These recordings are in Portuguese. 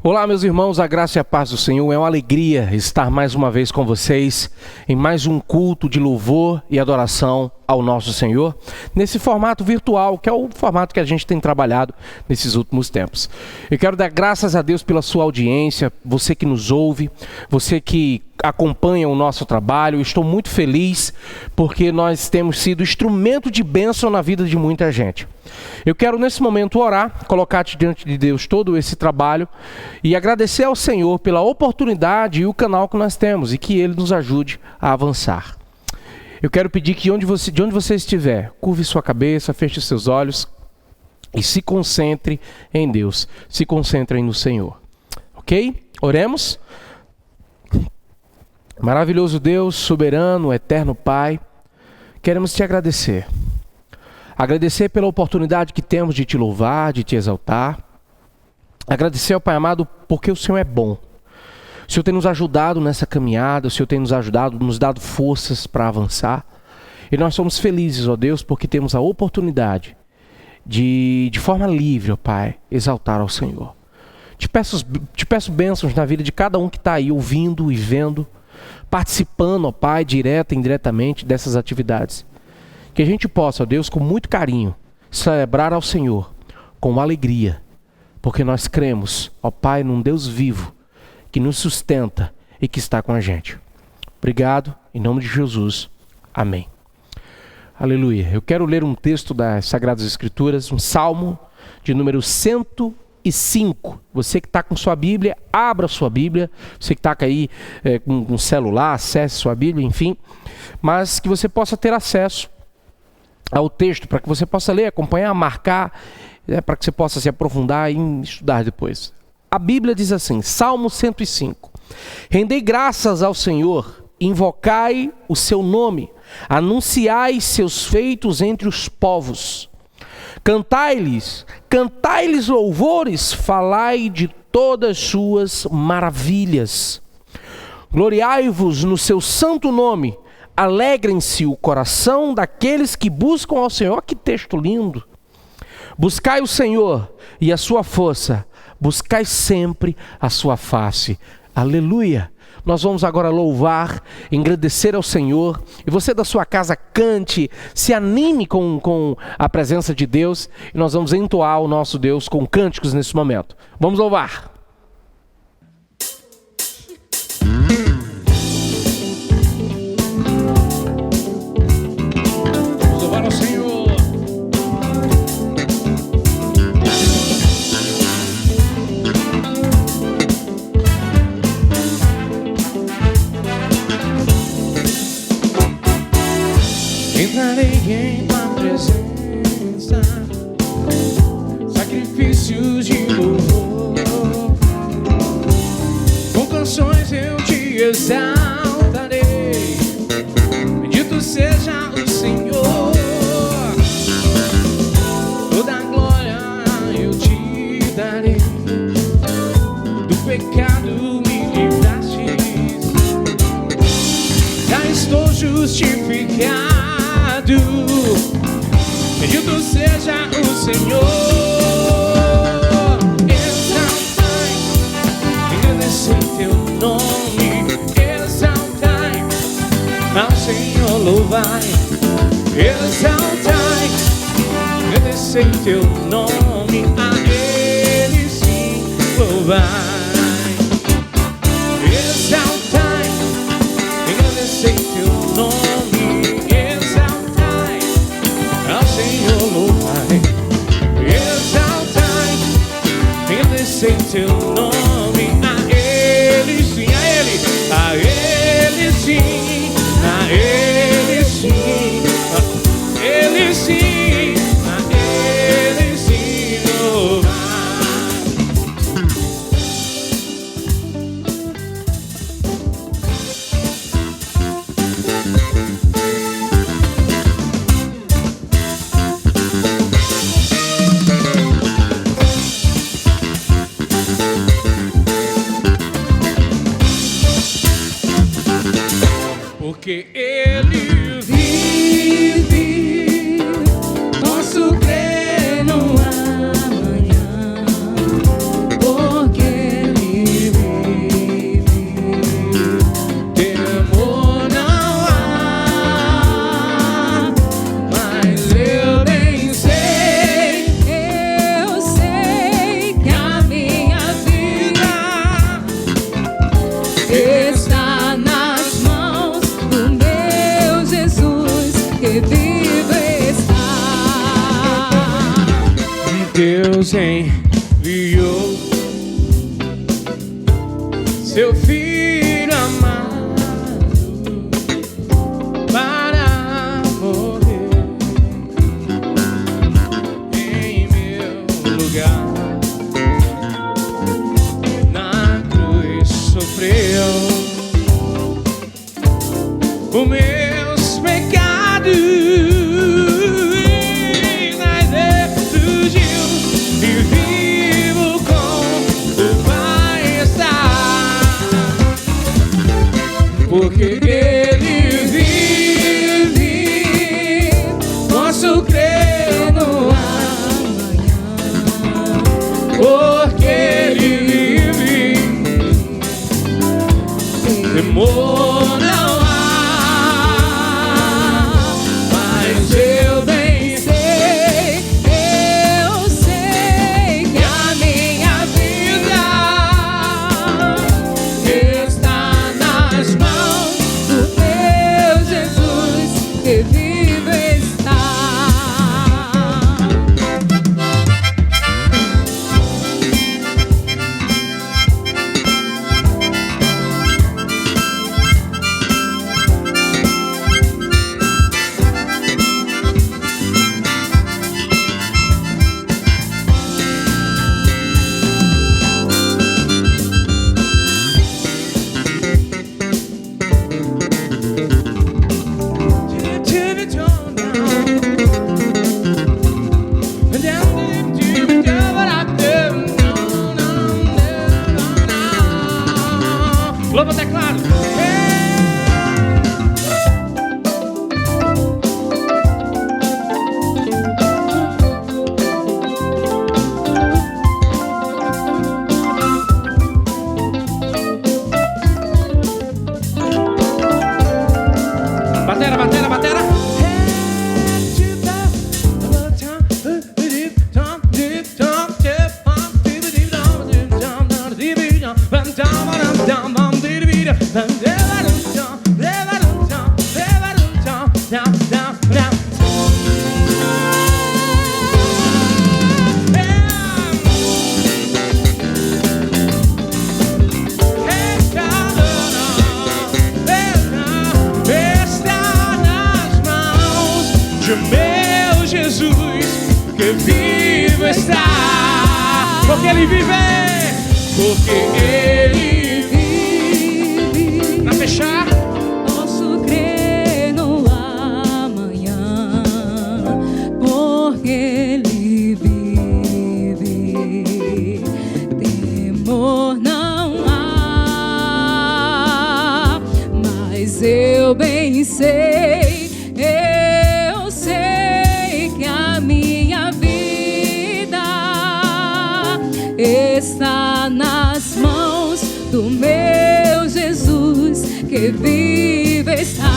Olá, meus irmãos, a graça e a paz do Senhor. É uma alegria estar mais uma vez com vocês em mais um culto de louvor e adoração ao nosso Senhor, nesse formato virtual, que é o formato que a gente tem trabalhado nesses últimos tempos. Eu quero dar graças a Deus pela sua audiência, você que nos ouve, você que acompanha o nosso trabalho. Eu estou muito feliz porque nós temos sido instrumento de bênção na vida de muita gente. Eu quero nesse momento orar, colocar diante de Deus todo esse trabalho e agradecer ao Senhor pela oportunidade e o canal que nós temos e que Ele nos ajude a avançar. Eu quero pedir que de onde você estiver, curve sua cabeça, feche seus olhos e se concentre em Deus, se concentre no Senhor. Ok? Oremos. Maravilhoso Deus, soberano, eterno Pai, queremos te agradecer. Agradecer pela oportunidade que temos de te louvar, de te exaltar. Agradecer ao Pai amado porque o Senhor é bom. O Senhor tem nos ajudado nessa caminhada, o Senhor tem nos ajudado, nos dado forças para avançar. E nós somos felizes, ó Deus, porque temos a oportunidade de forma livre, ó Pai, exaltar ao Senhor. Te peço bênçãos na vida de cada um que está aí ouvindo e vendo, participando, ó Pai, direta e indiretamente dessas atividades. Que a gente possa, ó Deus, com muito carinho, celebrar ao Senhor com alegria, porque nós cremos, ó Pai, num Deus vivo, que nos sustenta e que está com a gente. Obrigado, em nome de Jesus. Amém. Aleluia. Eu quero ler um texto das Sagradas Escrituras, um salmo de número 105. Você que está com sua Bíblia, abra sua Bíblia. Você que está aí com um celular, acesse sua Bíblia, enfim. Mas que você possa ter acesso ao texto, para que você possa ler, acompanhar, marcar, para que você possa se aprofundar e estudar depois. A Bíblia diz assim, Salmo 105. Rendei graças ao Senhor, invocai o seu nome, anunciai seus feitos entre os povos. Cantai-lhes louvores, falai de todas suas maravilhas. Gloriai-vos no seu santo nome, alegrem-se o coração daqueles que buscam ao Senhor. Que texto lindo! Buscai o Senhor e a sua força, buscai sempre a sua face. Aleluia! Nós vamos agora louvar, engrandecer ao Senhor. E você da sua casa cante, se anime com a presença de Deus. E nós vamos entoar o nosso Deus com cânticos nesse momento. Vamos louvar! Vamos louvar ao Senhor! Entrarei em tua presença, sacrifícios de louvor, com canções eu te exaltarei, bendito seja o Senhor, toda a glória eu te darei, do pecado me livraste, já estou justificado. Bendito seja o Senhor. Exaltai, engrandecer teu nome. Exaltai, ao Senhor louvai. Exaltai, engrandecer teu nome. A Ele sim louvai. Exaltai, engrandecer teu nome. Senhor louvai, exaltai, engrandecer teu nome, a Ele sim, a Ele sim, a Ele sim, a Ele sim, a Ele sim louvar. Porque Ele vive, Deus enviou seu Filho amado para morrer em meu lugar. Na cruz sofreu os meus pecados, mas ressurgiu e vivo com o Pai está, porque Ele vive, posso crer no amanhã, porque Ele vive, temor não há. Louva o teclado. Batera, batera, batera. Meu Jesus, que vivo está, porque Ele vive, porque Ele vive. Pra fechar, posso crer no amanhã, porque Ele vive. Temor não há, mas eu bem sei. Está nas mãos do meu Jesus, que vive está.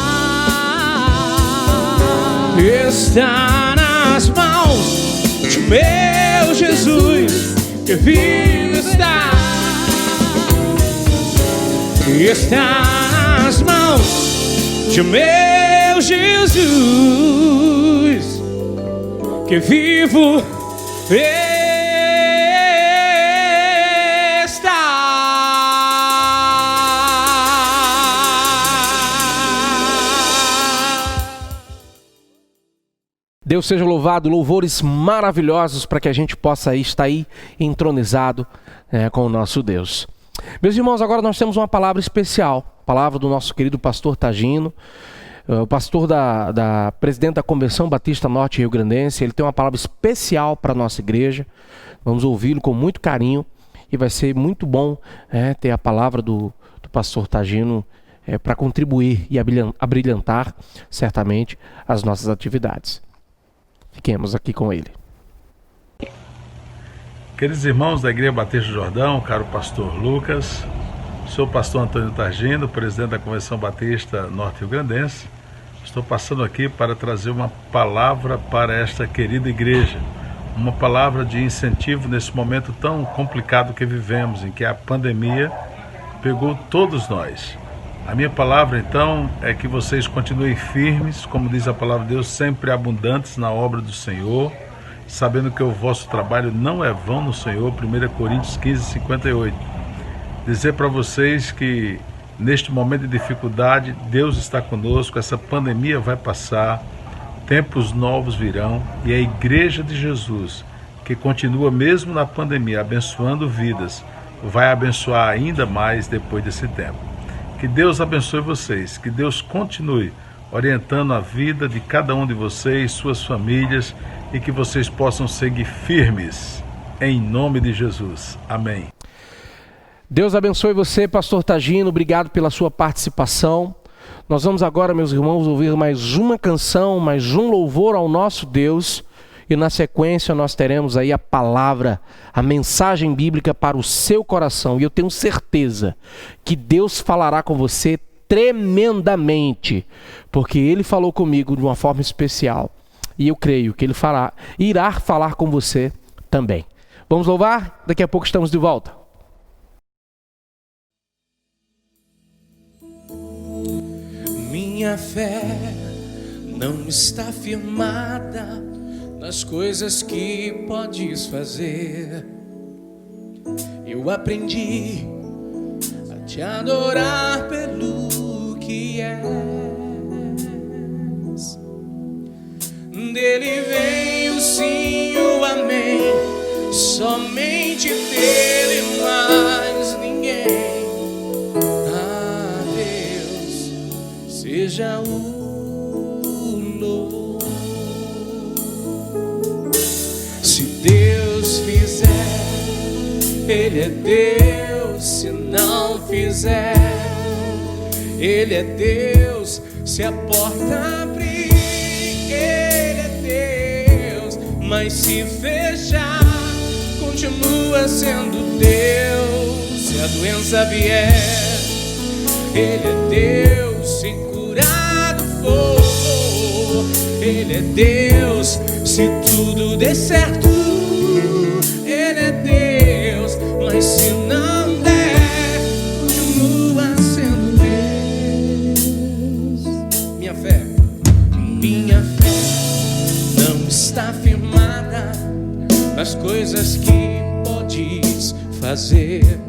Está nas mãos do meu Jesus, que vive está. Está nas mãos do meu Jesus, que vivo está. Deus seja louvado, louvores maravilhosos para que a gente possa estar aí entronizado com o nosso Deus. Meus irmãos, agora nós temos uma palavra especial, palavra do nosso querido pastor Tagino, o pastor presidente da Convenção Batista Norte Rio Grandense. Ele tem uma palavra especial para a nossa igreja. Vamos ouvi-lo com muito carinho e vai ser muito bom ter a palavra do pastor Tagino para contribuir e abrilhantar certamente as nossas atividades. Fiquemos aqui com ele. Queridos irmãos da Igreja Batista do Jordão, caro pastor Lucas, sou o pastor Antônio Tagino, presidente da Convenção Batista Norte Rio Grandense. Estou passando aqui para trazer uma palavra para esta querida igreja, uma palavra de incentivo nesse momento tão complicado que vivemos, em que a pandemia pegou todos nós. A minha palavra, então, é que vocês continuem firmes, como diz a palavra de Deus, sempre abundantes na obra do Senhor, sabendo que o vosso trabalho não é vão no Senhor. 1 Coríntios 15, 58. Dizer para vocês que neste momento de dificuldade, Deus está conosco, essa pandemia vai passar, tempos novos virão, e a Igreja de Jesus, que continua mesmo na pandemia abençoando vidas, vai abençoar ainda mais depois desse tempo. Que Deus abençoe vocês, que Deus continue orientando a vida de cada um de vocês, suas famílias, e que vocês possam seguir firmes, em nome de Jesus. Amém. Deus abençoe você, pastor Tagino, obrigado pela sua participação. Nós vamos agora, meus irmãos, ouvir mais uma canção, mais um louvor ao nosso Deus, e na sequência nós teremos aí a palavra, a mensagem bíblica para o seu coração, e eu tenho certeza que Deus falará com você tremendamente, porque Ele falou comigo de uma forma especial, e eu creio que Ele irá falar com você também. Vamos louvar? Daqui a pouco estamos de volta. Minha fé não está firmada nas coisas que podes fazer. Eu aprendi a te adorar pelo que és. Dele vem o sim, o amém, somente dele, mais ninguém. Seja o louvor. Se Deus fizer, Ele é Deus. Se não fizer, Ele é Deus. Se a porta abrir, Ele é Deus. Mas se fechar, continua sendo Deus. Se a doença vier, Ele é Deus. Se curado for, Ele é Deus. Se tudo der certo, Ele é Deus. Mas se não der, continua sendo Deus. Minha fé não está firmada nas coisas que podes fazer.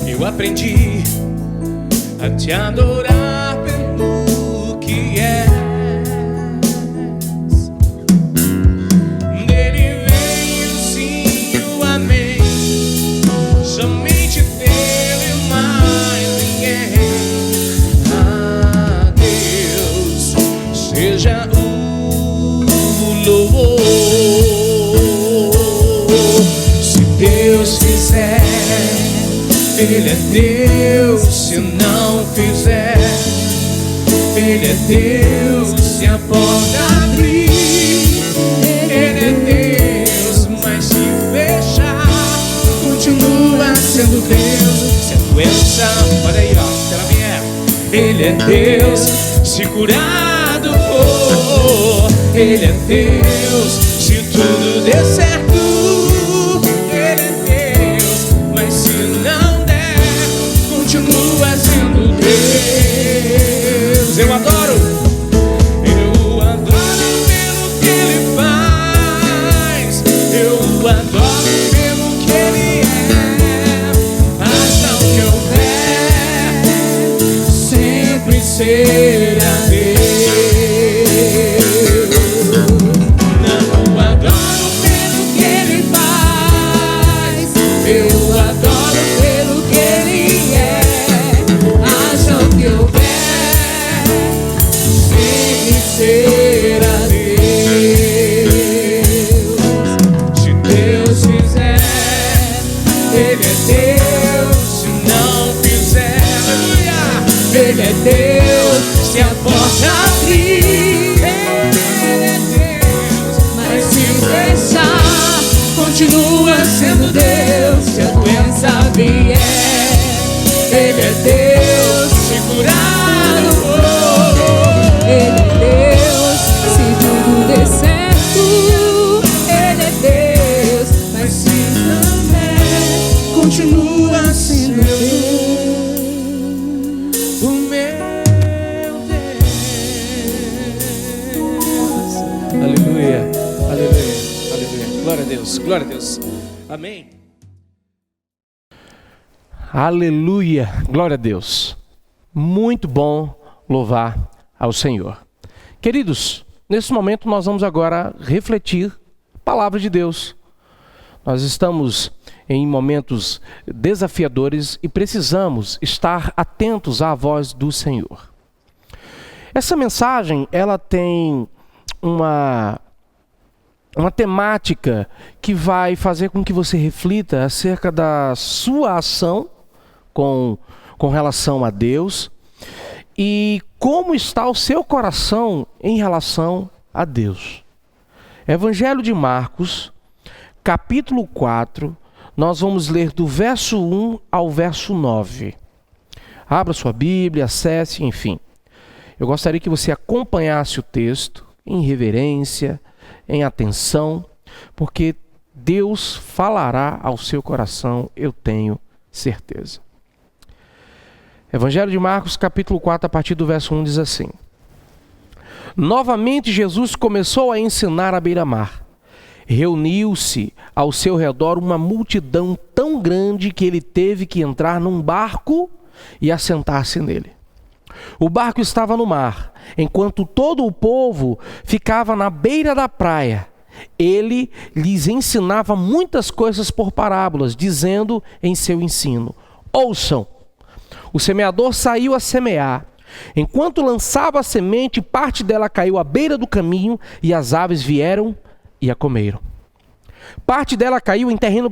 Eu aprendi a te adorar pelo que és. Dele vem o sim, o amém, somente dele, mais ninguém. A Deus seja o louvor. Se Deus fizer, Ele é Deus. Se não fizer, Ele é Deus. Se a porta abrir, Ele é Deus. Mas se fechar, continua sendo Deus. Se a doença, olha aí, ó, se ela vier, Ele é Deus. Se curado for, Ele é Deus. Se tudo der certo, Ele é Deus. Mas se não der, continua sendo Deus. Eu adoro pelo que Ele faz. Eu adoro pelo que Ele é. Faça o que houver, sempre será Deus. Não adoro pelo que Ele faz. Eu adoro pelo que Ele é. Haja o que houver, sempre será Deus. Se Deus fizer, Ele é Deus. Se não fizer, aleluia, Ele é Deus. Se a porta abrir, Ele é Deus. Mas se fechar, continua sendo Deus. Se a doença vier, Ele é Deus. Se curar o povo, Ele é Deus. Se tudo der certo, Ele é Deus. Mas se não der, continua sendo Deus. o meu Deus. Aleluia, aleluia. a Deus, glória a Deus. Amém. Aleluia, glória a Deus. Muito bom louvar ao Senhor. Queridos, nesse momento nós vamos agora refletir a palavra de Deus. Nós estamos em momentos desafiadores e precisamos estar atentos à voz do Senhor. Essa mensagem, ela tem uma temática que vai fazer com que você reflita acerca da sua ação com relação a Deus e como está o seu coração em relação a Deus. Evangelho de Marcos, capítulo 4, nós vamos ler do verso 1 ao verso 9. Abra sua Bíblia, acesse, enfim. Eu gostaria que você acompanhasse o texto em reverência, em atenção, porque Deus falará ao seu coração, eu tenho certeza. Evangelho de Marcos, capítulo 4, a partir do verso 1, diz assim: Novamente Jesus começou a ensinar à beira-mar. Reuniu-se ao seu redor uma multidão tão grande que ele teve que entrar num barco e assentar-se nele. O barco estava no mar, enquanto todo o povo ficava na beira da praia. Ele lhes ensinava muitas coisas por parábolas, dizendo em seu ensino: Ouçam, o semeador saiu a semear. Enquanto lançava a semente, parte dela caiu à beira do caminho e as aves vieram e a comeram. Parte dela caiu em terreno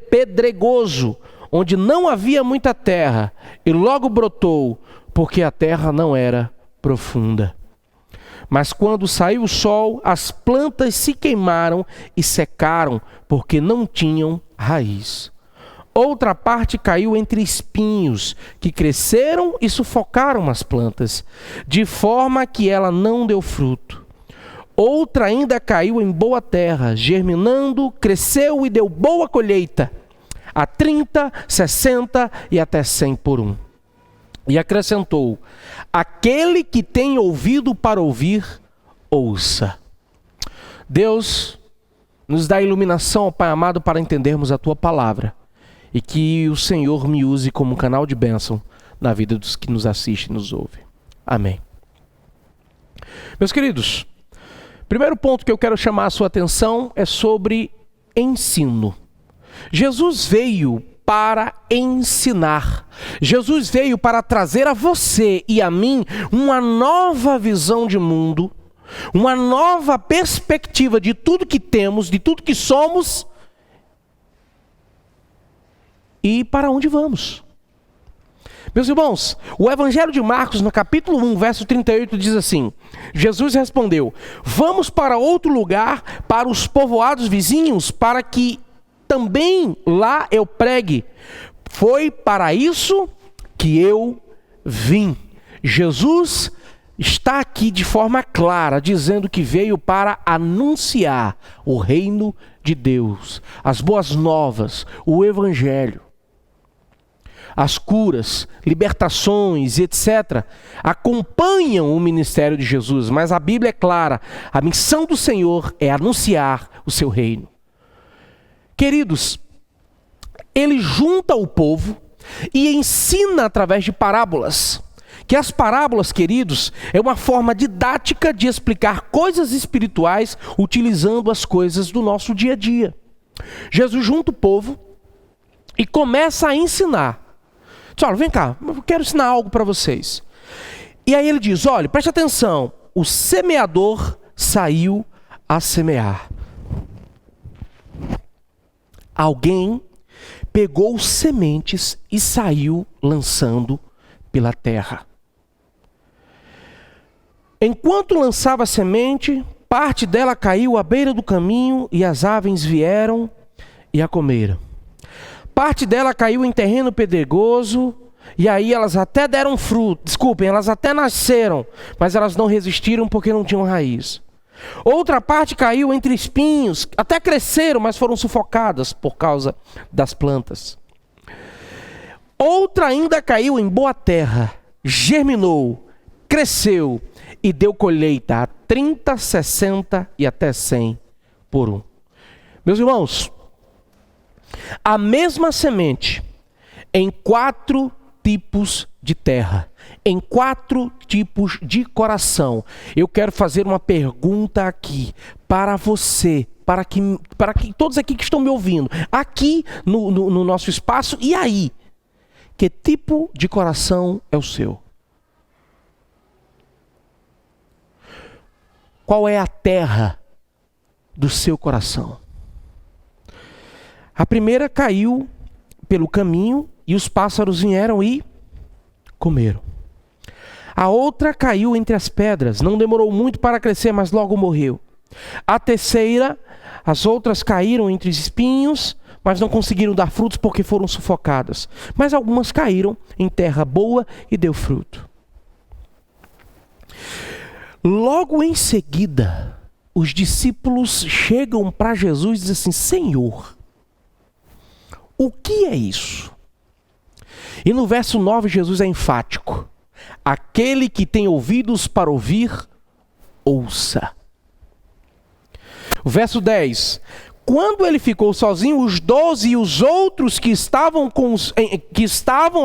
pedregoso, onde não havia muita terra, e logo brotou, porque a terra não era profunda. Mas quando saiu o sol, as plantas se queimaram e secaram, porque não tinham raiz. Outra parte caiu entre espinhos, que cresceram e sufocaram as plantas, de forma que ela não deu fruto. Outra ainda caiu em boa terra, germinando, cresceu e deu boa colheita, a 30, 60 e até 100 por um. E acrescentou: aquele que tem ouvido para ouvir, ouça. Deus nos dá iluminação, ó Pai amado, para entendermos a Tua palavra. E que o Senhor me use como canal de bênção na vida dos que nos assistem e nos ouvem. Amém. Meus queridos, primeiro ponto que eu quero chamar a sua atenção é sobre ensino. Jesus veio para ensinar. Jesus veio para trazer a você e a mim uma nova visão de mundo, uma nova perspectiva de tudo que temos, de tudo que somos e para onde vamos. Meus irmãos, o Evangelho de Marcos, no capítulo 1, verso 38, diz assim: Jesus respondeu: vamos para outro lugar, para os povoados vizinhos, para que também lá eu pregue. Foi para isso que eu vim. Jesus está aqui de forma clara, dizendo que veio para anunciar o reino de Deus, as boas novas, o Evangelho. As curas, libertações, etc., acompanham o ministério de Jesus, mas a Bíblia é clara: a missão do Senhor é anunciar o seu reino. Queridos, ele junta o povo e ensina através de parábolas. Que as parábolas, queridos, é uma forma didática de explicar coisas espirituais utilizando as coisas do nosso dia a dia. Jesus junta o povo e começa a ensinar. Diz: olha, vem cá, eu quero ensinar algo para vocês. E aí ele diz: olha, preste atenção, o semeador saiu a semear. Alguém pegou sementes e saiu lançando pela terra. Enquanto lançava a semente, parte dela caiu à beira do caminho e as aves vieram e a comeram. Parte dela caiu em terreno pedregoso e aí elas até deram fruto, elas até nasceram, mas elas não resistiram porque não tinham raiz. Outra parte caiu entre espinhos, até cresceram, mas foram sufocadas por causa das plantas. Outra ainda caiu em boa terra, germinou, cresceu e deu colheita a 30, 60 e até 100 por um. Meus irmãos, a mesma semente em 4 tipos de terra, em 4 tipos de coração. Eu quero fazer uma pergunta aqui para você, para que todos aqui que estão me ouvindo, aqui no nosso espaço, e aí? Que tipo de coração é o seu? Qual é a terra do seu coração? A primeira caiu pelo caminho e os pássaros vieram e comeram. A outra caiu entre as pedras, não demorou muito para crescer, mas logo morreu. A terceira, as outras caíram entre espinhos, mas não conseguiram dar frutos porque foram sufocadas. Mas algumas caíram em terra boa e deu fruto. Logo em seguida, os discípulos chegam para Jesus e dizem assim: Senhor, o que é isso? E no verso 9 Jesus é enfático: aquele que tem ouvidos para ouvir, ouça. O verso 10: quando ele ficou sozinho, os 12 e os outros que estavam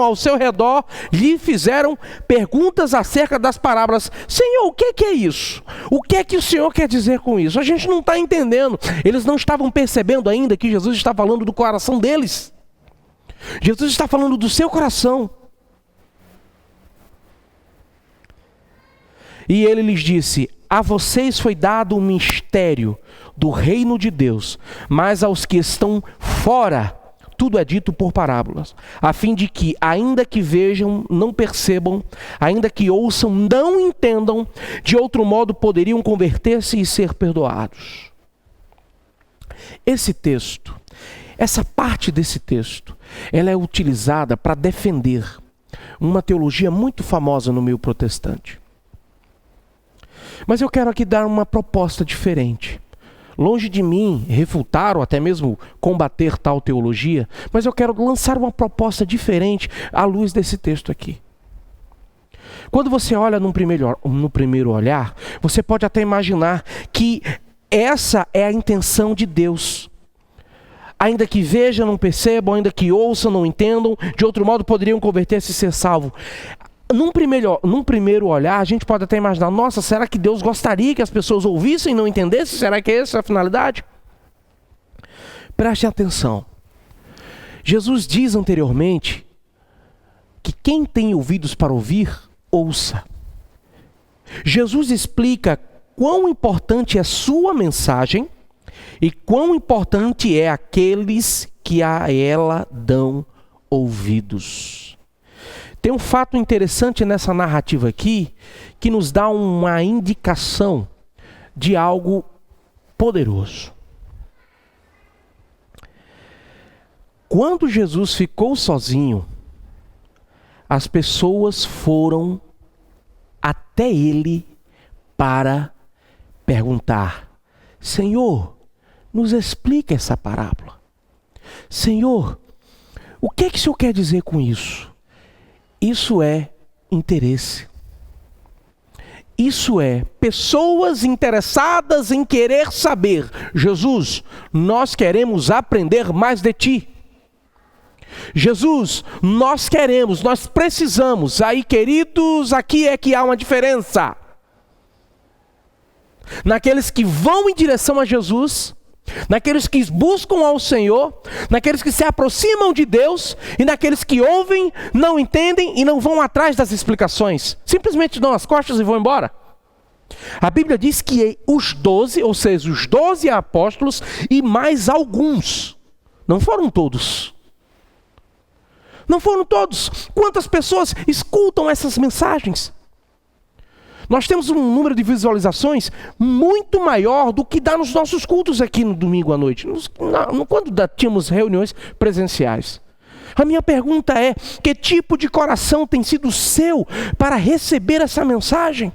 ao seu redor lhe fizeram perguntas acerca das parábolas. Senhor, o que é isso? O que é que o Senhor quer dizer com isso? A gente não está entendendo. Eles não estavam percebendo ainda que Jesus está falando do coração deles. Jesus está falando do seu coração. E ele lhes disse: a vocês foi dado o mistério do reino de Deus, mas aos que estão fora, tudo é dito por parábolas, a fim de que, ainda que vejam, não percebam, ainda que ouçam, não entendam, de outro modo poderiam converter-se e ser perdoados. Esse texto, essa parte desse texto, ela é utilizada para defender uma teologia muito famosa no meio protestante. Mas eu quero aqui dar uma proposta diferente. Longe de mim refutar ou até mesmo combater tal teologia, mas eu quero lançar uma proposta diferente à luz desse texto aqui. Quando você olha no primeiro olhar, você pode até imaginar que essa é a intenção de Deus. Ainda que vejam, não percebam, ainda que ouçam, não entendam, de outro modo poderiam converter-se e ser salvos. Num primeiro olhar, a gente pode até imaginar: nossa, será que Deus gostaria que as pessoas ouvissem e não entendessem? Será que essa é a finalidade? Preste atenção. Jesus diz anteriormente que quem tem ouvidos para ouvir, ouça. Jesus explica quão importante é sua mensagem e quão importante é aqueles que a ela dão ouvidos. Tem um fato interessante nessa narrativa aqui, que nos dá uma indicação de algo poderoso. Quando Jesus ficou sozinho, as pessoas foram até ele para perguntar: Senhor, nos explica essa parábola. Senhor, o que é que o Senhor quer dizer com isso? Isso é interesse. Isso é pessoas interessadas em querer saber: Jesus, nós queremos aprender mais de ti. Jesus, nós precisamos. Aí, queridos, aqui é que há uma diferença. Naqueles que vão em direção a Jesus, naqueles que buscam ao Senhor, naqueles que se aproximam de Deus, e naqueles que ouvem, não entendem e não vão atrás das explicações. Simplesmente dão as costas e vão embora. A Bíblia diz que os 12, ou seja, os 12 apóstolos e mais alguns, não foram todos. Não foram todos. Quantas pessoas escutam essas mensagens? Nós temos um número de visualizações muito maior do que dá nos nossos cultos aqui no domingo à noite, quando tínhamos reuniões presenciais. A minha pergunta é: que tipo de coração tem sido seu para receber essa mensagem?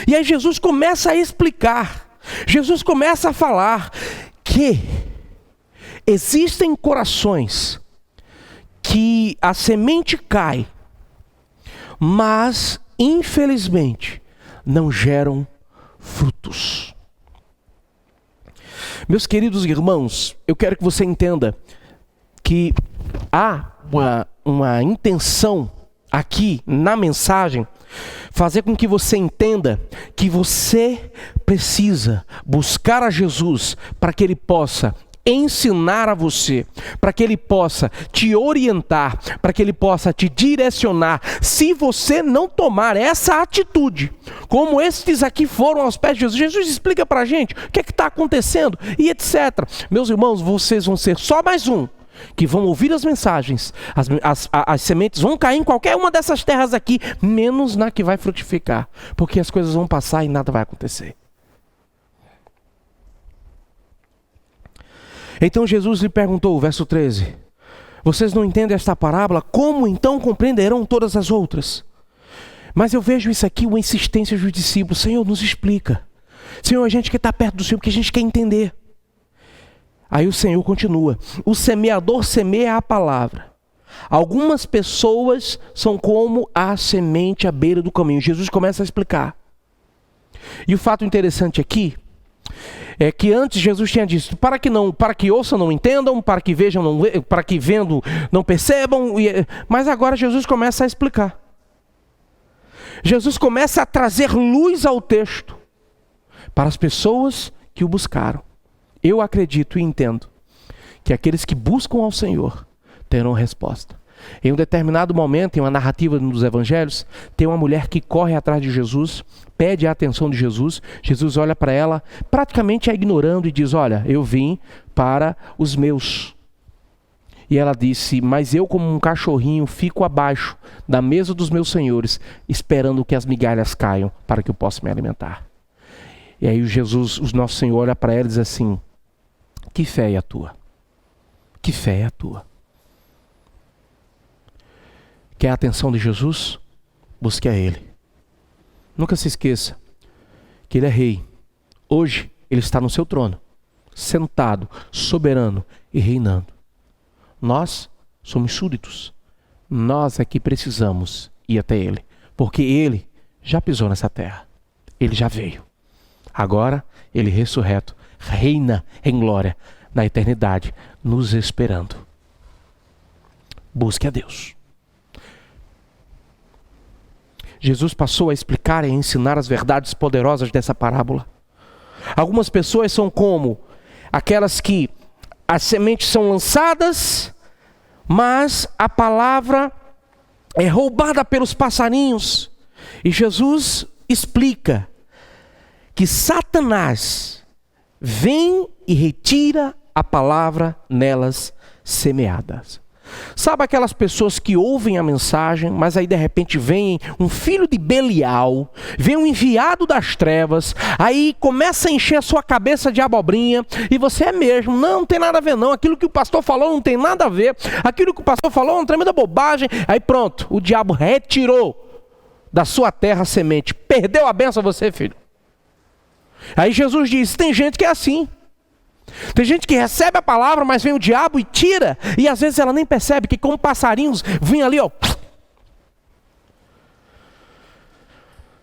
E aí Jesus começa a explicar, Jesus começa a falar que existem corações que a semente cai, mas infelizmente não geram frutos. Meus queridos irmãos, eu quero que você entenda que há uma intenção aqui na mensagem, fazer com que você entenda que você precisa buscar a Jesus para que Ele possa ensinar a você, para que Ele possa te orientar, para que Ele possa te direcionar. Se você não tomar essa atitude, como estes aqui foram aos pés de Jesus, Jesus explica para a gente o que é que está acontecendo e etc. Meus irmãos, vocês vão ser só mais um que vão ouvir as mensagens, as sementes vão cair em qualquer uma dessas terras aqui, menos na que vai frutificar, porque as coisas vão passar e nada vai acontecer. Então Jesus lhe perguntou, verso 13, vocês não entendem esta parábola? Como então compreenderão todas as outras? Mas eu vejo isso aqui, uma insistência dos discípulos. Senhor, nos explica. Senhor, a gente quer estar perto do Senhor, porque a gente quer entender. Aí o Senhor continua, o semeador semeia a palavra. Algumas pessoas são como a semente à beira do caminho. Jesus começa a explicar. E o fato interessante aqui é que antes Jesus tinha dito, para que ouçam não entendam, para que vejam não, para que vendo não percebam, mas agora Jesus começa a explicar. Jesus começa a trazer luz ao texto para as pessoas que o buscaram. Eu acredito e entendo que aqueles que buscam ao Senhor terão resposta. Em um determinado momento, em uma narrativa dos evangelhos, tem uma mulher que corre atrás de Jesus, pede a atenção de Jesus. Jesus olha para ela, praticamente a ignorando e diz, olha, eu vim para os meus. E ela disse, mas eu como um cachorrinho fico abaixo da mesa dos meus senhores, esperando que as migalhas caiam para que eu possa me alimentar. E aí Jesus, o nosso Senhor, olha para ela e diz assim, que fé é a tua? Que fé é a tua? Quer a atenção de Jesus? Busque a Ele. Nunca se esqueça que Ele é rei. Hoje Ele está no seu trono, sentado, soberano e reinando. Nós somos súditos. Nós é que precisamos ir até Ele, porque Ele já pisou nessa terra. Ele já veio. Agora Ele ressurreto reina em glória na eternidade, nos esperando. Busque a Deus. Jesus passou a explicar e a ensinar as verdades poderosas dessa parábola. Algumas pessoas são como aquelas que as sementes são lançadas, mas a palavra é roubada pelos passarinhos. E Jesus explica que Satanás vem e retira a palavra nelas semeadas. Sabe aquelas pessoas que ouvem a mensagem, mas aí de repente vem um filho de Belial, vem um enviado das trevas, aí começa a encher a sua cabeça de abobrinha, e você é mesmo, não tem nada a ver não, aquilo que o pastor falou não tem nada a ver, aquilo que o pastor falou é uma tremenda bobagem, aí pronto, o diabo retirou da sua terra a semente, perdeu a bênção você, filho. Aí Jesus diz, tem gente que é assim. Tem gente que recebe a palavra, mas vem o diabo e tira. E às vezes ela nem percebe que como passarinhos vêm ali, ó.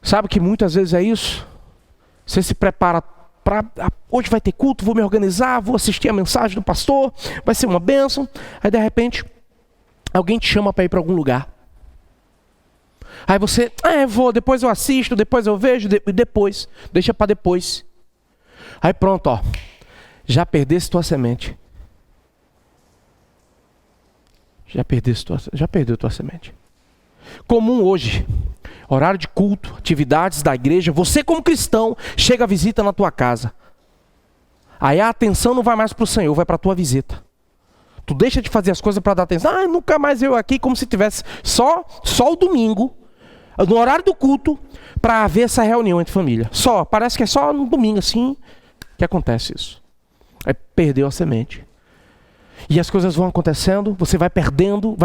Sabe que muitas vezes é isso? Você se prepara para, hoje vai ter culto, vou me organizar, vou assistir a mensagem do pastor, vai ser uma bênção. Aí de repente, alguém te chama para ir para algum lugar. Aí você, vou, depois eu assisto, depois eu vejo, depois, deixa para depois. Aí pronto, ó. Já perdeste tua semente. Já perdeu tua semente. Comum hoje, horário de culto, atividades da igreja, você como cristão, chega a visita na tua casa. Aí a atenção não vai mais para o Senhor, vai para a tua visita. Tu deixa de fazer as coisas para dar atenção. Nunca mais eu aqui, como se tivesse só o domingo, no horário do culto, para haver essa reunião entre família. Parece que é só no domingo assim que acontece isso. Aí perdeu a semente. E as coisas vão acontecendo, você vai perdendo.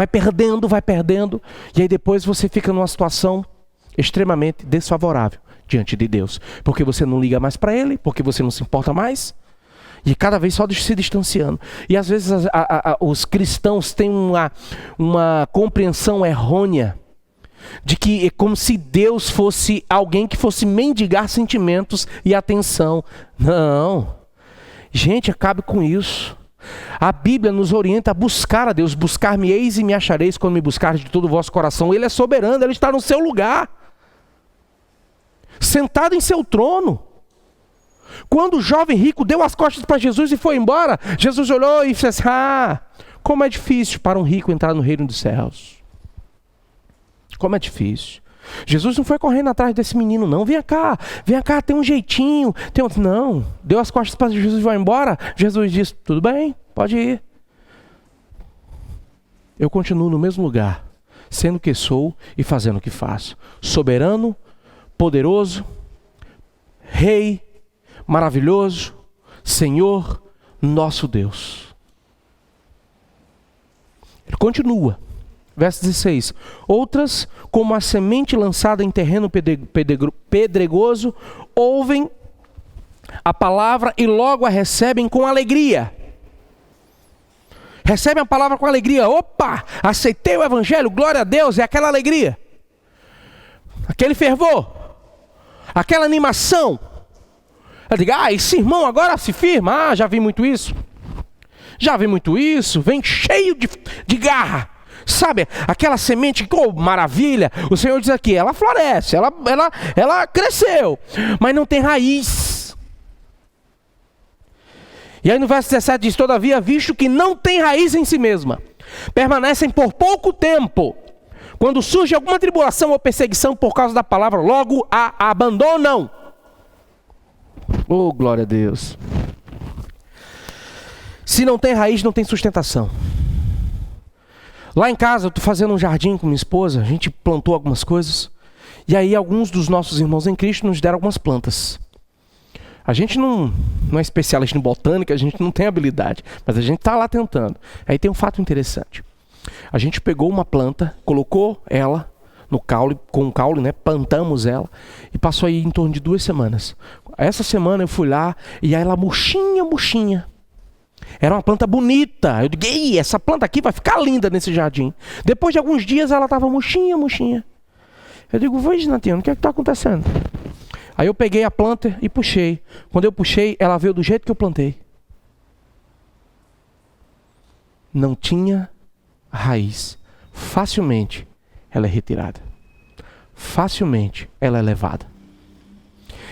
E aí depois você fica numa situação extremamente desfavorável diante de Deus. Porque você não liga mais para Ele, porque você não se importa mais. E cada vez só se distanciando. E às vezes os cristãos têm uma compreensão errônea de que é como se Deus fosse alguém que fosse mendigar sentimentos e atenção. Não. Gente, acabe com isso. A Bíblia nos orienta a buscar a Deus. Buscar-me-eis e me achareis quando me buscares de todo o vosso coração. Ele é soberano, Ele está no seu lugar, sentado em seu trono. Quando o jovem rico deu as costas para Jesus e foi embora, Jesus olhou e disse assim: como é difícil para um rico entrar no reino dos céus. Como é difícil. Jesus não foi correndo atrás desse menino, não. Vem cá, tem um jeitinho. Não, deu as costas para Jesus e vai embora. Jesus disse: tudo bem, pode ir. Eu continuo no mesmo lugar, sendo o que sou e fazendo o que faço. Soberano, poderoso, Rei, maravilhoso, Senhor, nosso Deus. Ele continua. Verso 16. Outras, como a semente lançada em terreno pedregoso, ouvem a palavra e logo a recebem com alegria. Recebem a palavra com alegria. Opa, aceitei o evangelho, glória a Deus, é aquela alegria. Aquele fervor. Aquela animação. Eu digo: esse irmão agora se firma. Já vi muito isso. Vem cheio de garra. Sabe, aquela semente, maravilha. O Senhor diz aqui, ela floresce, ela cresceu, mas não tem raiz. E aí no verso 17 diz: todavia, visto que não tem raiz em si mesma, permanecem por pouco tempo. Quando surge alguma tribulação ou perseguição por causa da palavra, logo a abandonam. Oh, glória a Deus. Se não tem raiz, não tem sustentação. Lá em casa, eu estou fazendo um jardim com minha esposa, a gente plantou algumas coisas, e aí alguns dos nossos irmãos em Cristo nos deram algumas plantas. A gente não é especialista em botânica, a gente não tem habilidade, mas a gente está lá tentando. Aí tem um fato interessante. A gente pegou uma planta, colocou ela no caule, com o caule, né, plantamos ela, e passou aí em torno de 2 semanas. Essa semana eu fui lá, e aí ela murchinha. Era uma planta bonita. Eu digo: ei, essa planta aqui vai ficar linda nesse jardim. Depois de alguns dias ela estava murchinha. Eu digo: vai, Natiano, o que é que está acontecendo? Aí eu peguei a planta e puxei. Quando eu puxei, ela veio do jeito que eu plantei. Não tinha raiz. Facilmente ela é retirada. Facilmente ela é levada.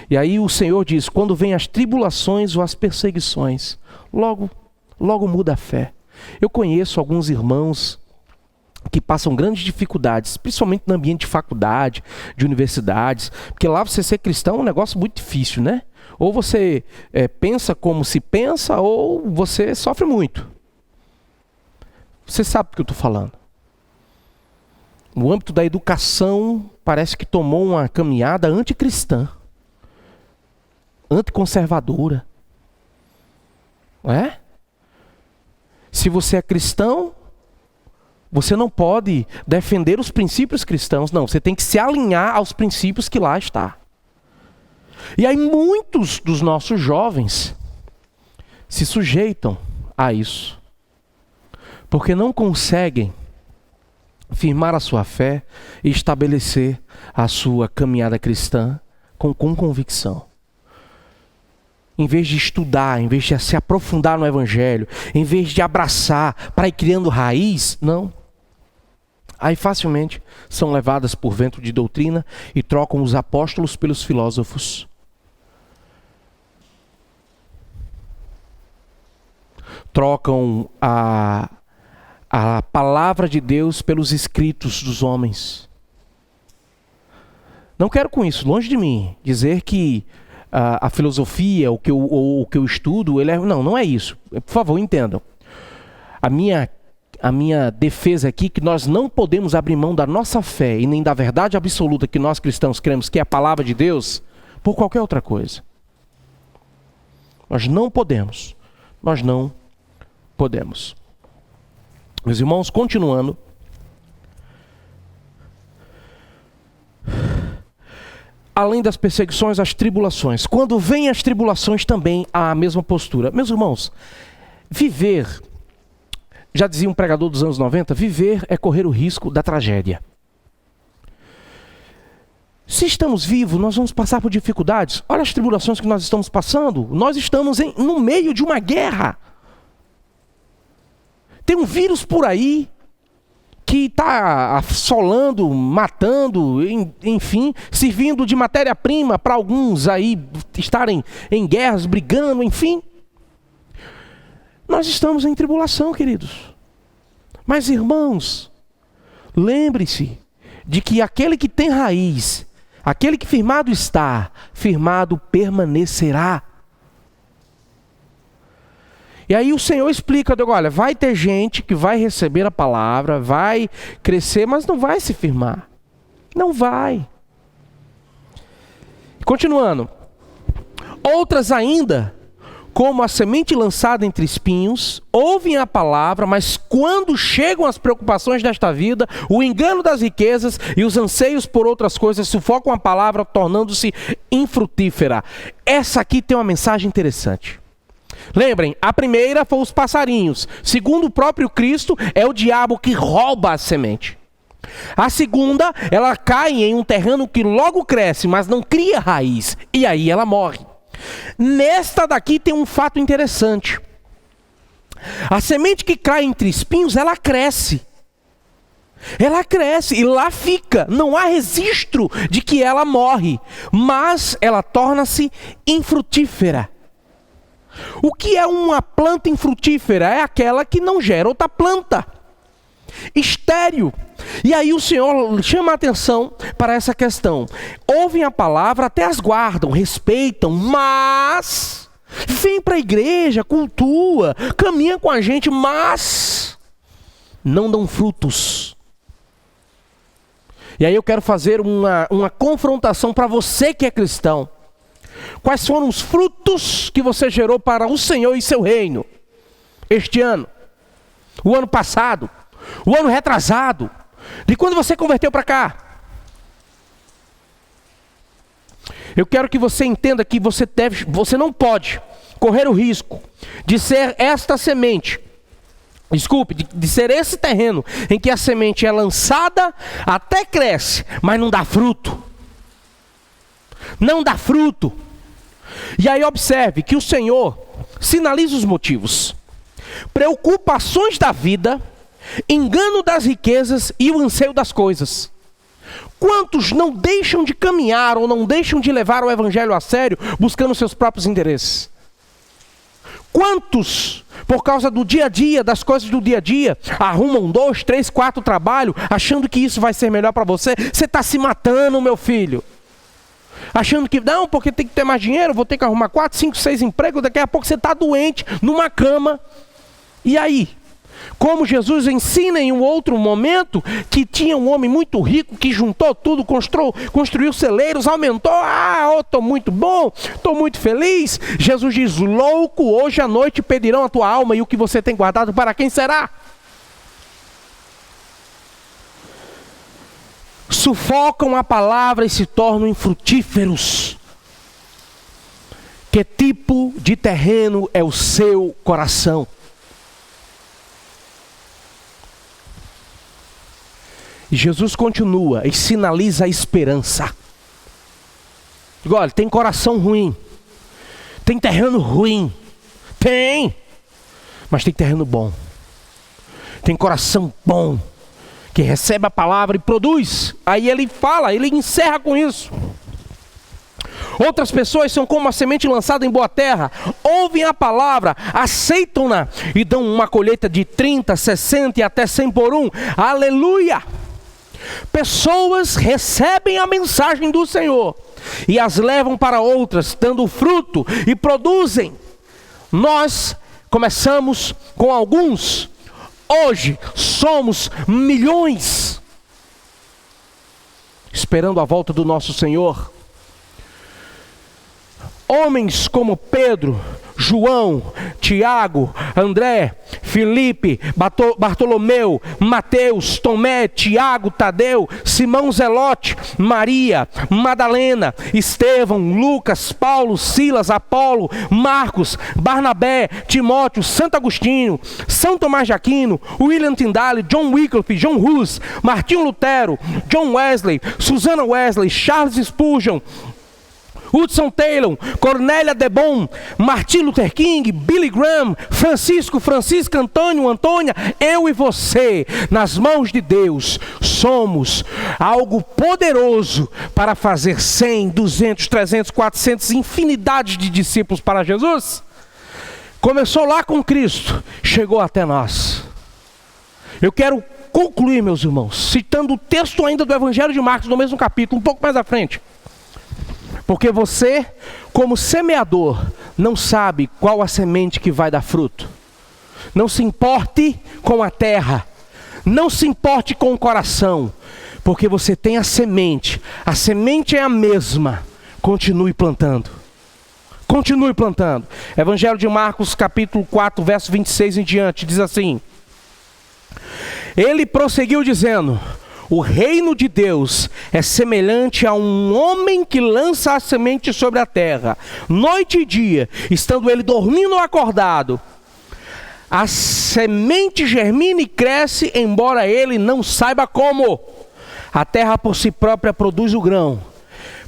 E aí o Senhor diz: quando vêm as tribulações ou as perseguições, logo muda a fé. Eu conheço alguns irmãos que passam grandes dificuldades, principalmente no ambiente de faculdade, de universidades, porque lá você ser cristão é um negócio muito difícil, né? Ou você pensa como se pensa, ou você sofre muito. Você sabe do que eu estou falando. O âmbito da educação parece que tomou uma caminhada anticristã, anticonservadora. Não é? Se você é cristão, você não pode defender os princípios cristãos. Não, você tem que se alinhar aos princípios que lá está. E aí muitos dos nossos jovens se sujeitam a isso, porque não conseguem firmar a sua fé e estabelecer a sua caminhada cristã com convicção. Em vez de estudar, em vez de se aprofundar no evangelho, em vez de abraçar para ir criando raiz, não. Aí facilmente são levadas por vento de doutrina e trocam os apóstolos pelos filósofos. Trocam a palavra de Deus pelos escritos dos homens. Não quero com isso, longe de mim, dizer que a filosofia, o que eu estudo, não é isso. Por favor, entendam. A minha defesa aqui é que nós não podemos abrir mão da nossa fé e nem da verdade absoluta que nós cristãos cremos, que é a palavra de Deus, por qualquer outra coisa. Nós não podemos. Meus irmãos, continuando. Além das perseguições, as tribulações. Quando vêm as tribulações, também há a mesma postura. Meus irmãos, viver, já dizia um pregador dos anos 90, viver é correr o risco da tragédia. Se estamos vivos, nós vamos passar por dificuldades. Olha as tribulações que nós estamos passando. Nós estamos no meio de uma guerra. Tem um vírus por aí que está assolando, matando, enfim, servindo de matéria-prima para alguns aí estarem em guerras, brigando, enfim. Nós estamos em tribulação, queridos. Mas, irmãos, lembre-se de que aquele que tem raiz, aquele que firmado está, firmado permanecerá. E aí o Senhor explica, olha, vai ter gente que vai receber a palavra, vai crescer, mas não vai se firmar. Não vai. Continuando. Outras ainda, como a semente lançada entre espinhos, ouvem a palavra, mas quando chegam as preocupações desta vida, o engano das riquezas e os anseios por outras coisas sufocam a palavra, tornando-se infrutífera. Essa aqui tem uma mensagem interessante. Lembrem, a primeira foi os passarinhos. Segundo o próprio Cristo, é o diabo que rouba a semente. A segunda, ela cai em um terreno que logo cresce, mas não cria raiz. E aí ela morre. Nesta daqui tem um fato interessante. A semente que cai entre espinhos, ela cresce. Ela cresce e lá fica. Não há registro de que ela morre. Mas ela torna-se infrutífera. O que é uma planta infrutífera? É aquela que não gera outra planta. Estéril. E aí o Senhor chama a atenção para essa questão. Ouvem a palavra, até as guardam, respeitam, mas vêm para a igreja, cultua, caminha com a gente, mas não dão frutos. E aí eu quero fazer uma confrontação para você que é cristão. Quais foram os frutos que você gerou para o Senhor e seu reino? Este ano, o ano passado, o ano retrasado, de quando você converteu para cá. Eu quero que você entenda que você não pode correr o risco de ser esta semente. Desculpe, de ser esse terreno em que a semente é lançada, até cresce, mas não dá fruto. Não dá fruto. E aí observe que o Senhor sinaliza os motivos. Preocupações da vida, engano das riquezas e o anseio das coisas. Quantos não deixam de caminhar ou não deixam de levar o evangelho a sério, buscando seus próprios interesses? Quantos, por causa do dia a dia, das coisas do dia a dia, arrumam 2, 3, 4 trabalhos, achando que isso vai ser melhor para você? Você está se matando, meu filho. Achando que, não, porque tem que ter mais dinheiro, vou ter que arrumar 4, 5, 6 empregos, daqui a pouco você está doente, numa cama. E aí? Como Jesus ensina em um outro momento, que tinha um homem muito rico, que juntou tudo, construiu celeiros, aumentou, estou muito bom, estou muito feliz. Jesus diz, louco, hoje à noite pedirão a tua alma, e o que você tem guardado para quem será? Sufocam a palavra e se tornam infrutíferos. Que tipo de terreno é o seu coração? E Jesus continua e sinaliza a esperança. Olha, tem coração ruim, tem terreno ruim, tem, mas tem terreno bom. Tem coração bom, que recebe a palavra e produz. Aí ele fala, ele encerra com isso. Outras pessoas são como a semente lançada em boa terra, ouvem a palavra, aceitam-na e dão uma colheita de 30, 60 e até 100 por um. Aleluia! Pessoas recebem a mensagem do Senhor e as levam para outras, dando fruto e produzem. Nós começamos com alguns, hoje somos milhões, esperando a volta do nosso Senhor. Homens como Pedro, João, Tiago, André, Felipe, Bartolomeu, Mateus, Tomé, Tiago, Tadeu, Simão Zelote, Maria, Madalena, Estevão, Lucas, Paulo, Silas, Apolo, Marcos, Barnabé, Timóteo, Santo Agostinho, São Tomás de Aquino, William Tyndale, John Wycliffe, John Hus, Martinho Lutero, John Wesley, Susana Wesley, Charles Spurgeon, Hudson Taylor, Cornélia de Bon, Martin Luther King, Billy Graham, Francisco, Antônio, Antônia, eu e você, nas mãos de Deus, somos algo poderoso para fazer 100, 200, 300, 400, infinidades de discípulos para Jesus. Começou lá com Cristo, chegou até nós. Eu quero concluir, meus irmãos, citando o texto ainda do Evangelho de Marcos, no mesmo capítulo, um pouco mais à frente. Porque você, como semeador, não sabe qual a semente que vai dar fruto. Não se importe com a terra, não se importe com o coração, porque você tem a semente é a mesma. Continue plantando. Continue plantando. Evangelho de Marcos, capítulo 4, verso 26 em diante, diz assim: ele prosseguiu dizendo: o reino de Deus é semelhante a um homem que lança a semente sobre a terra, noite e dia, estando ele dormindo ou acordado. A semente germina e cresce, embora ele não saiba como. A terra por si própria produz o grão.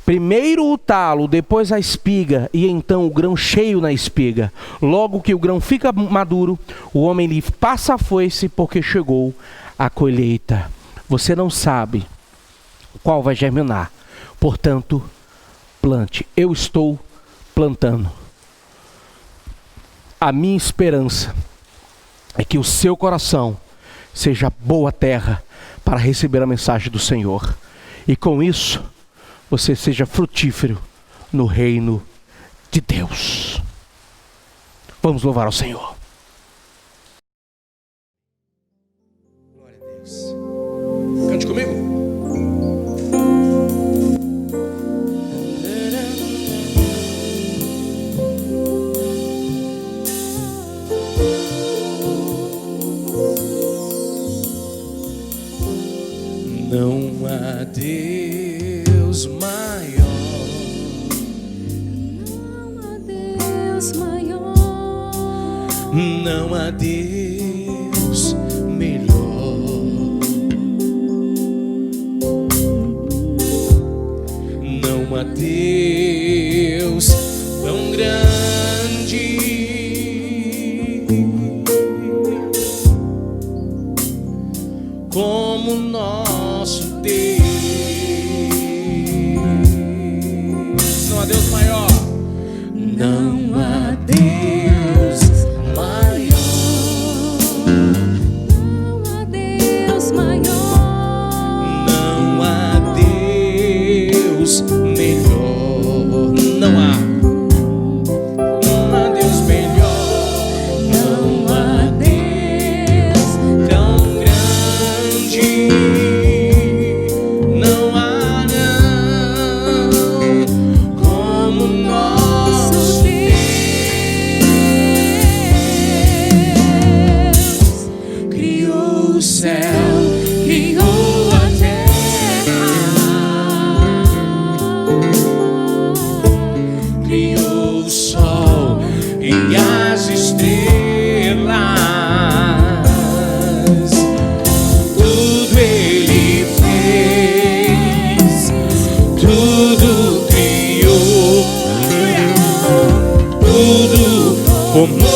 Primeiro o talo, depois a espiga, e então o grão cheio na espiga. Logo que o grão fica maduro, o homem lhe passa a foice, porque chegou a colheita. Você não sabe qual vai germinar, portanto, plante. Eu estou plantando. A minha esperança é que o seu coração seja boa terra para receber a mensagem do Senhor. E com isso, você seja frutífero no reino de Deus. Vamos louvar ao Senhor. Glória a Deus. Cante comigo. Não há Deus maior. Não há Deus maior. Não há Deus melhor. Não há Deus tão grande como nosso Deus. Não há Deus maior. Não há Deus maior. Não há Deus maior. Não há Deus melhor. Não há. Não há Deus melhor. Não há Deus tão grande. Não há não como nosso Deus criou o céu, criou a terra, criou o sol e as estrelas. Tudo ele fez, tudo criou, tudo formou.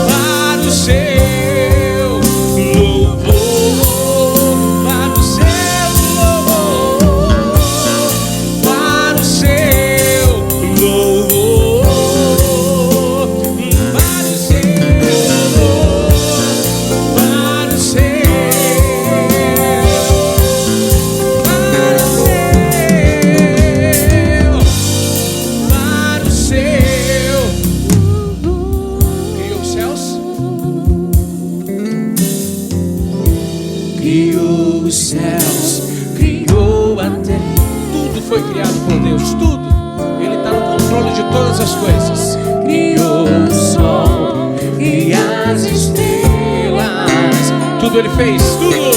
Para o seu louvor, para o seu louvor, para o seu louvor, para o seu louvor, para o seu, para o seu. foi criado por Deus, tudo. Ele está no controle de todas as coisas. Criou o sol e as estrelas. Tudo Ele fez, tudo.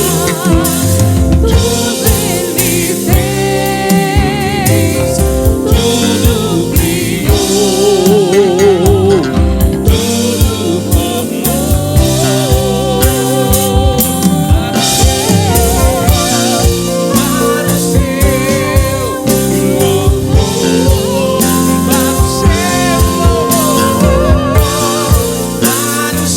Tudo Ele fez, tudo criou, tudo formou. Para o seu louvor, para o seu louvor, para o seu louvor, para o seu louvor, para o seu,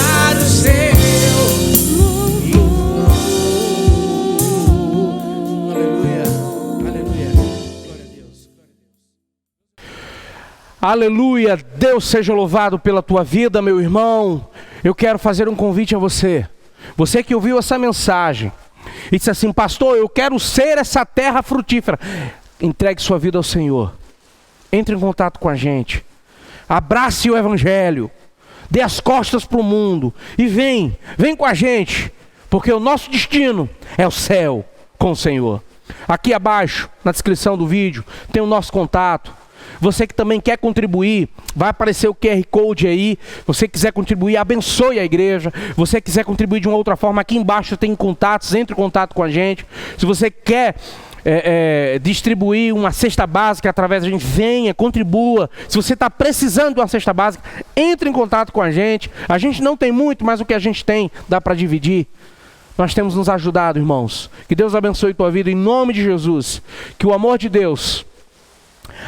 para o seu louvor. Aleluia, aleluia. Glória a Deus. Aleluia, Deus seja louvado pela tua vida, meu irmão. Eu quero fazer um convite a você. Você que ouviu essa mensagem e disse assim: pastor, eu quero ser essa terra frutífera. Entregue sua vida ao Senhor. Entre em contato com a gente. Abrace o Evangelho. Dê as costas para o mundo. E vem com a gente. Porque o nosso destino é o céu com o Senhor. Aqui abaixo, na descrição do vídeo, tem o nosso contato. Você que também quer contribuir, vai aparecer o QR Code aí. Você quiser contribuir, abençoe a igreja. Você quiser contribuir de uma outra forma, aqui embaixo tem contatos, entre em contato com a gente. Se você quer distribuir uma cesta básica através da gente, venha, contribua. Se você está precisando de uma cesta básica, entre em contato com a gente. A gente não tem muito, mas o que a gente tem dá para dividir. Nós temos nos ajudado, irmãos. Que Deus abençoe tua vida em nome de Jesus. Que o amor de Deus,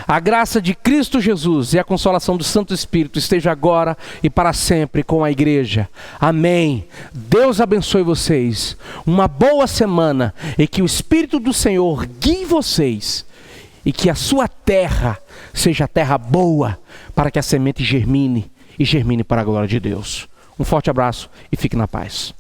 a graça de Cristo Jesus e a consolação do Santo Espírito esteja agora e para sempre com a igreja. Amém. Deus abençoe vocês. Uma boa semana e que o Espírito do Senhor guie vocês e que a sua terra seja terra boa para que a semente germine e germine para a glória de Deus. Um forte abraço e fique na paz.